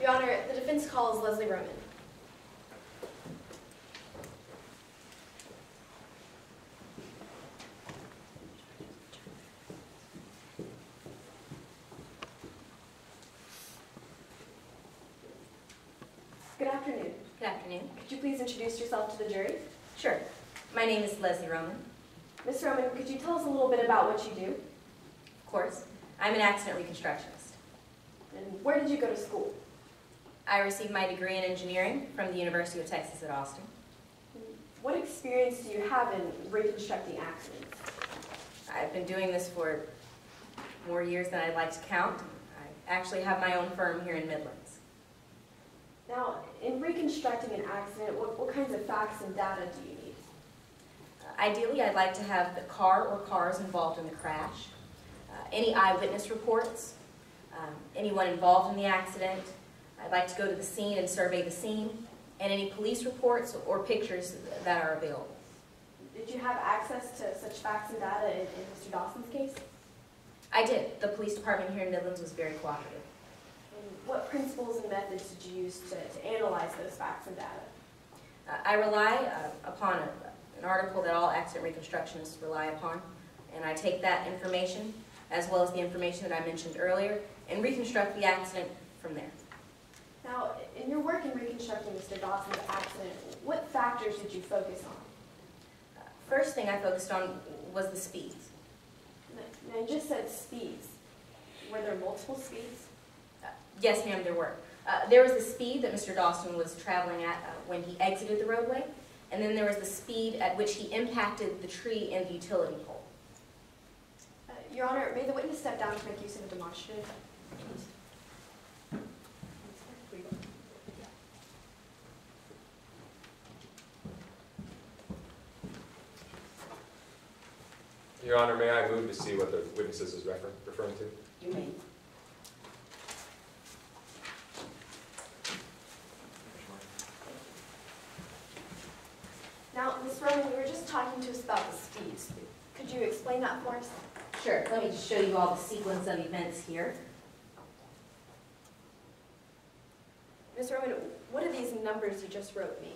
Your Honor, the defense calls Leslie Roman. Good afternoon. Good afternoon. Could you please introduce yourself to the jury? Sure. My name is Leslie Roman. Ms. Roman, could you tell us a little bit about what you do? Of course. I'm an accident reconstructionist. And where did you go to school? I received my degree in engineering from the University of Texas at Austin. What experience do you have in reconstructing accidents? I've been doing this for more years than I'd like to count. I actually have my own firm here in Midlands. Now, in reconstructing an accident, what kinds of facts and data do you need? Ideally, I'd like to have the car or cars involved in the crash, any eyewitness reports, anyone involved in the accident. I'd like to go to the scene and survey the scene, and any police reports or pictures that are available. Did you have access to such facts and data in Mr. Dawson's case? I did. The police department here in Midlands was very cooperative. And what principles and methods did you use to analyze those facts and data? I rely upon an article that all accident reconstructionists rely upon, and I take that information, as well as the information that I mentioned earlier, and reconstruct the accident from there. Now, in your work in reconstructing Mr. Dawson's accident, what factors did you focus on? First thing I focused on was the speeds. Now, you just said speeds. Were there multiple speeds? Yes, ma'am, there were. There was the speed that Mr. Dawson was traveling at when he exited the roadway, and then there was the speed at which he impacted the tree and the utility pole. Your Honor, may the witness step down to make use of a demonstrative? Your Honor, may I move to see what the witnesses is referring to? You may. Now, Ms. Roman, you were just talking to us about the speeds. Could you explain that for us? Sure. Let me just show you all the sequence of events here. Ms. Roman, what do these numbers you just wrote mean?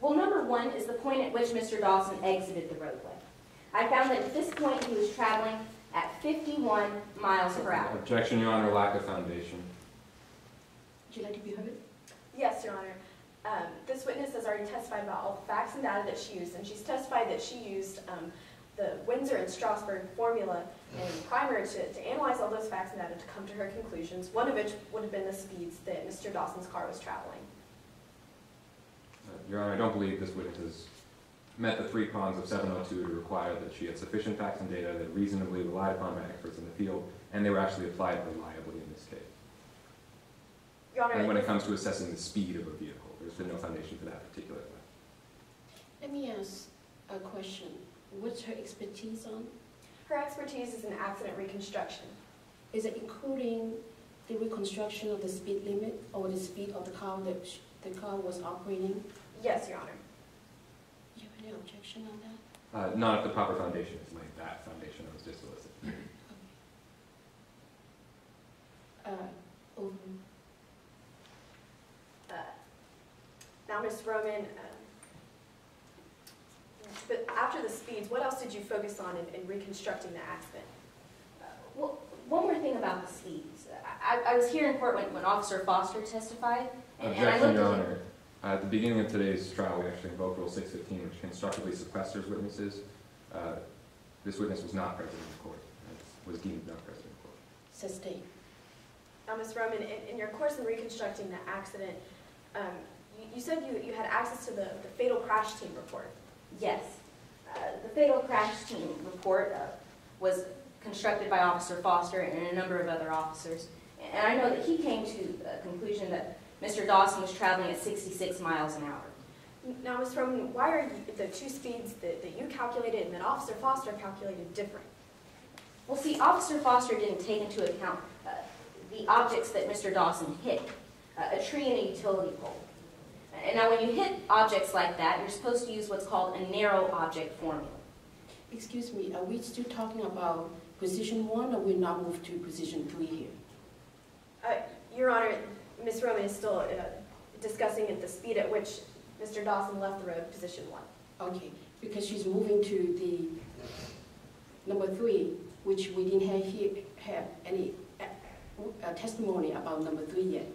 Well, number one is the point at which Mr. Dawson exited the roadway. I found that at this point he was traveling at 51 miles per hour. Objection, Your Honor, lack of foundation. Would you like to be heard? Yes, Your Honor. This witness has already testified about all the facts and data that she used, and she's testified that she used the Windsor and Strasbourg formula and primer to analyze all those facts and data to come to her conclusions, one of which would have been the speeds that Mr. Dawson's car was traveling. Your Honor, I don't believe this witness has met the three prongs of 702 to require that she had sufficient facts and data that reasonably relied upon by experts in the field, and they were actually applied reliably in this case. Your Honor, and when it comes to assessing the speed of a vehicle, there's been no foundation for that particular one. Let me ask a question. What's her expertise on? her expertise is in accident reconstruction. Is it including the reconstruction of the speed limit or the speed of the car that the car was operating? Yes, Your Honor. Do you have any objection on that? Not if the proper foundation is laid. That foundation I was just soliciting. Now, Ms. Roman, but after the speeds, what else did you focus on in reconstructing the accident? Well, one more thing about the speeds. I was here in court when Officer Foster testified, and I Objection, looked Your at him. Honor. At the beginning of today's trial, we actually invoked Rule 615, which constructively sequesters witnesses. This witness was not present in court. Was deemed not present in court. Sustained. Now, Ms. Roman, in your course in reconstructing the accident, you said you had access to the fatal crash team report. Yes. The fatal crash team report was constructed by Officer Foster and a number of other officers. And I know that he came to a conclusion that Mr. Dawson was traveling at 66 miles an hour. Now, Ms. Roman, why are the two speeds that you calculated and that Officer Foster calculated different? Well, see, Officer Foster didn't take into account the objects that Mr. Dawson hit, a tree and a utility pole. And now when you hit objects like that, you're supposed to use what's called a narrow object formula. Excuse me, are we still talking about position 1 or we're not moved to position 3 here? Your Honor, Ms. Roman is still discussing at the speed at which Mr. Dawson left the road, position 1. Okay, because she's moving to the number 3, which we didn't have any testimony about number 3 yet.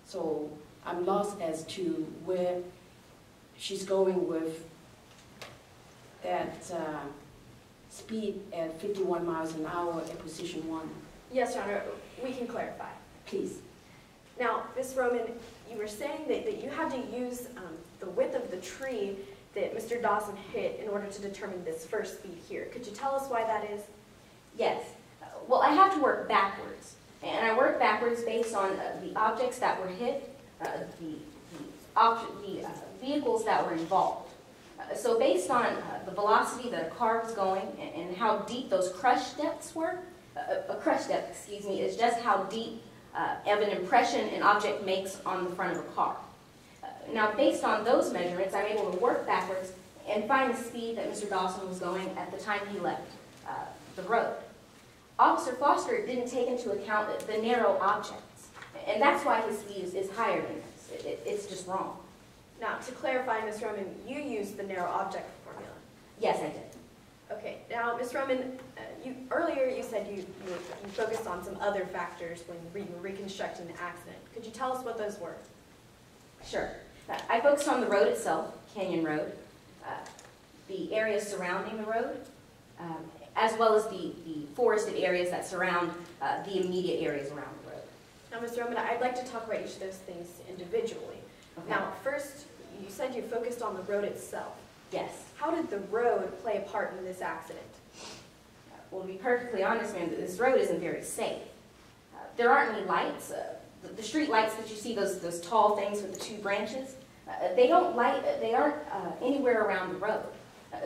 So I'm lost as to where she's going with that speed at 51 miles an hour at position 1. Yes, Your Honor, we can clarify. Please. Now, Ms. Roman, you were saying that you had to use the width of the tree that Mr. Dawson hit in order to determine this first speed here. Could you tell us why that is? Yes. Well, I have to work backwards. And I work backwards based on the objects that were hit, the vehicles that were involved. So based on the velocity that a car was going and how deep those crush depths were, a crush depth, excuse me, is just how deep of an impression an object makes on the front of a car. Now, based on those measurements, I'm able to work backwards and find the speed that Mr. Dawson was going at the time he left the road. Officer Foster didn't take into account the narrow objects, and that's why his speed is higher than this. It's just wrong. Now, to clarify, Ms. Roman, you used the narrow object formula. Yes, I did. Okay. Now, Ms. Roman, earlier you said you focused on some other factors when you were reconstructing the accident. Could you tell us what those were? Sure. I focused on the road itself, Canyon Road, the areas surrounding the road, as well as the forested areas that surround the immediate areas around the road. Now, Ms. Roman, I'd like to talk about each of those things individually. Okay. Now, first, you said you focused on the road itself. Yes. How did the road play a part in this accident? Well, to be perfectly honest, ma'am, this road isn't very safe. There aren't any lights. The street lights that you see, those tall things with the 2 branches, they aren't anywhere around the road.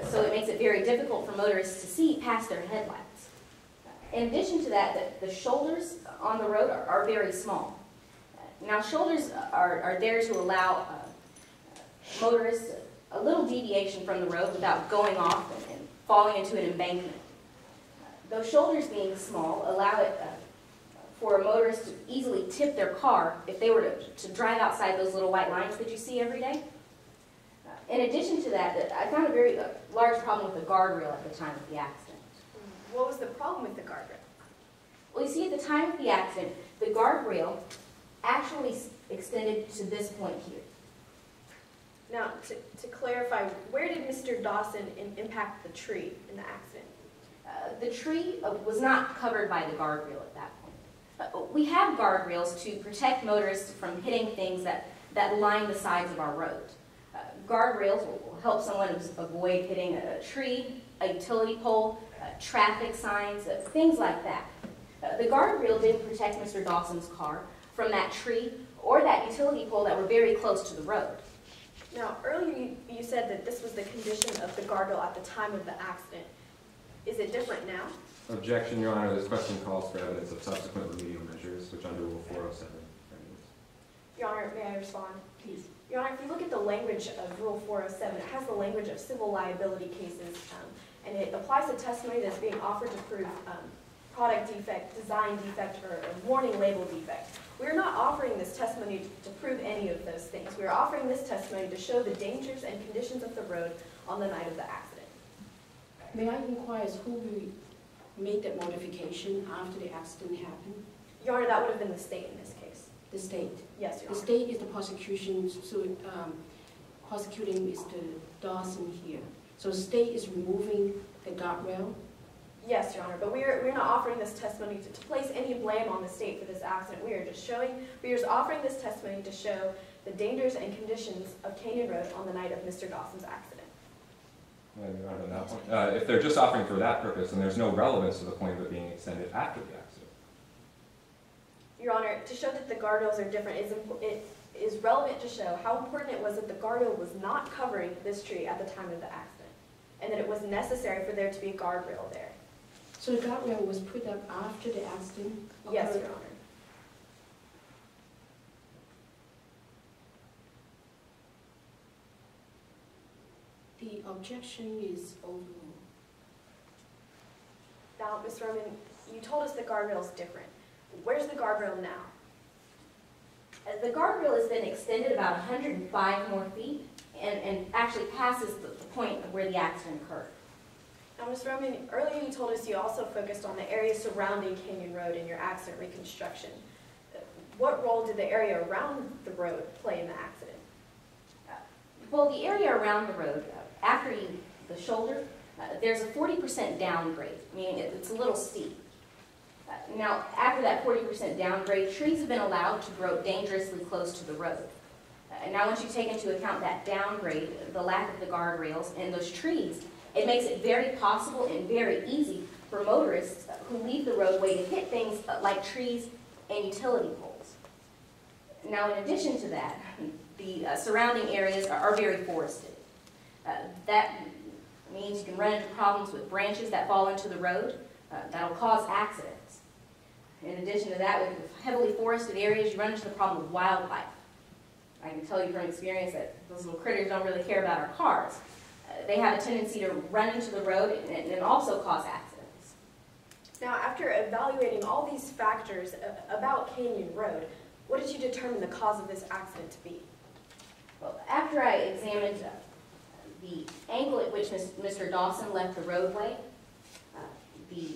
So it makes it very difficult for motorists to see past their headlights. In addition to that, the shoulders on the road are very small. Now, shoulders are there to allow motorists a little deviation from the road without going off and falling into an embankment. Those shoulders being small allow it for a motorist to easily tip their car if they were to drive outside those little white lines that you see every day. In addition to that, I found a very large problem with the guardrail at the time of the accident. What was the problem with the guardrail? Well, you see, at the time of the accident, the guardrail actually extended to this point here. Now, to clarify, where did Mr. Dawson impact the tree in the accident? The tree was not covered by the guardrail at that point. We have guardrails to protect motorists from hitting things that line the sides of our road. Guardrails will help someone avoid hitting a tree, a utility pole, traffic signs, things like that. The guardrail didn't protect Mr. Dawson's car from that tree or that utility pole that were very close to the road. Now, earlier you said that this was the condition of the guardrail at the time of the accident. Is it different now? Objection, Your Honor. This question calls for evidence of subsequent remedial measures, which under Rule 407 regulates. Your Honor, may I respond? Please. Your Honor, if you look at the language of Rule 407, it has the language of civil liability cases, and it applies to testimony that's being offered to prove product defect, design defect, or warning label defect. We are not offering this testimony to prove any of those things. We are offering this testimony to show the dangers and conditions of the road on the night of the accident. May I inquire as who made that modification after the accident happened? Your Honor, that would have been the state in this case. The state? Yes, Your The Honor. state is the prosecution, so prosecuting Mr. Dawson here. So the state is removing the guardrail? Yes, Your Honor, but we're not offering this testimony to place any blame on the state for this accident. We are just offering this testimony to show the dangers and conditions of Canyon Road on the night of Mr. Dawson's accident. Your Honor, on that point, if they're just offering for that purpose, then there's no relevance to the point of it being extended after the accident. Your Honor, to show that the guardrails are different, it is relevant to show how important it was that the guardrail was not covering this tree at the time of the accident, and that it was necessary for there to be a guardrail there. So the guardrail was put up after the accident? Yes, occurred? Your Honor. The objection is overruled. Now, Ms. Roman, you told us the guardrail is different. Where's the guardrail now? The guardrail is then extended about 105 more feet and actually passes the point of where the accident occurred. Now, Ms. Roman, earlier you told us you also focused on the area surrounding Canyon Road in your accident reconstruction. What role did the area around the road play in the accident? Well, the area around the road, after the shoulder, there's a 40% downgrade, meaning it's a little steep. Now, after that 40% downgrade, trees have been allowed to grow dangerously close to the road. Now, once you take into account that downgrade, the lack of the guardrails, and those trees, it makes it very possible and very easy for motorists who leave the roadway to hit things like trees and utility poles. Now, in addition to that, the surrounding areas are very forested. That means you can run into problems with branches that fall into the road that'll cause accidents. In addition to that, with heavily forested areas, you run into the problem of wildlife. I can tell you from experience that those little critters don't really care about our cars. They have a tendency to run into the road and also cause accidents. Now, after evaluating all these factors about Canyon Road, what did you determine the cause of this accident to be? Well, after I examined the angle at which Mr. Dawson left the roadway, the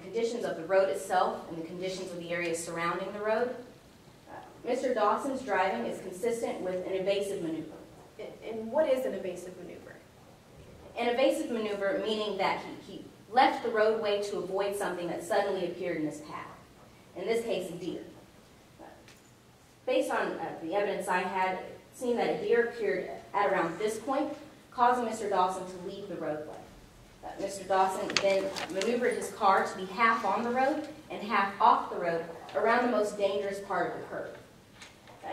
conditions of the road itself, and the conditions of the area surrounding the road, Mr. Dawson's driving is consistent with an evasive maneuver. And what is an evasive maneuver? An evasive maneuver meaning that he left the roadway to avoid something that suddenly appeared in his path. In this case, a deer. Based on the evidence I had, it seemed that a deer appeared at around this point, causing Mr. Dawson to leave the roadway. Mr. Dawson then maneuvered his car to be half on the road and half off the road around the most dangerous part of the curve.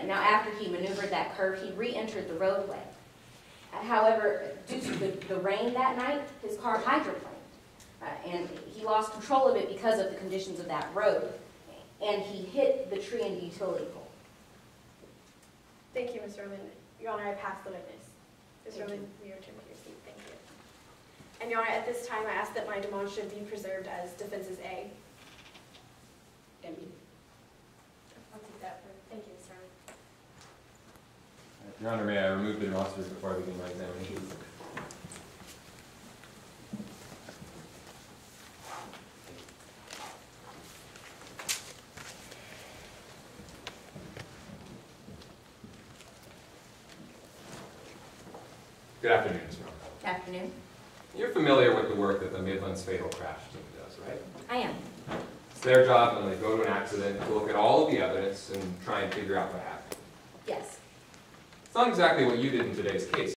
Now, after he maneuvered that curve, he re-entered the roadway. However, due to the rain that night, his car hydroplaned, and he lost control of it because of the conditions of that road, and he hit the tree and the utility pole. Thank you, Ms. Roman. Your Honor, I pass the witness. Ms. Roman, you return to your seat. Thank you. And Your Honor, at this time, I ask that my demonstrative be preserved as defenses A. M. I'll take that. Thank you, Ms. Roman. Your Honor, may I remove the demonstrators before I begin my examination? Good afternoon, Ms. Roman. Good afternoon. You're familiar with the work that the Midlands Fatal Crash team does, right? I am. It's their job when they go to an accident to look at all of the evidence and try and figure out what happened. Yes. It's not exactly what you did in today's case.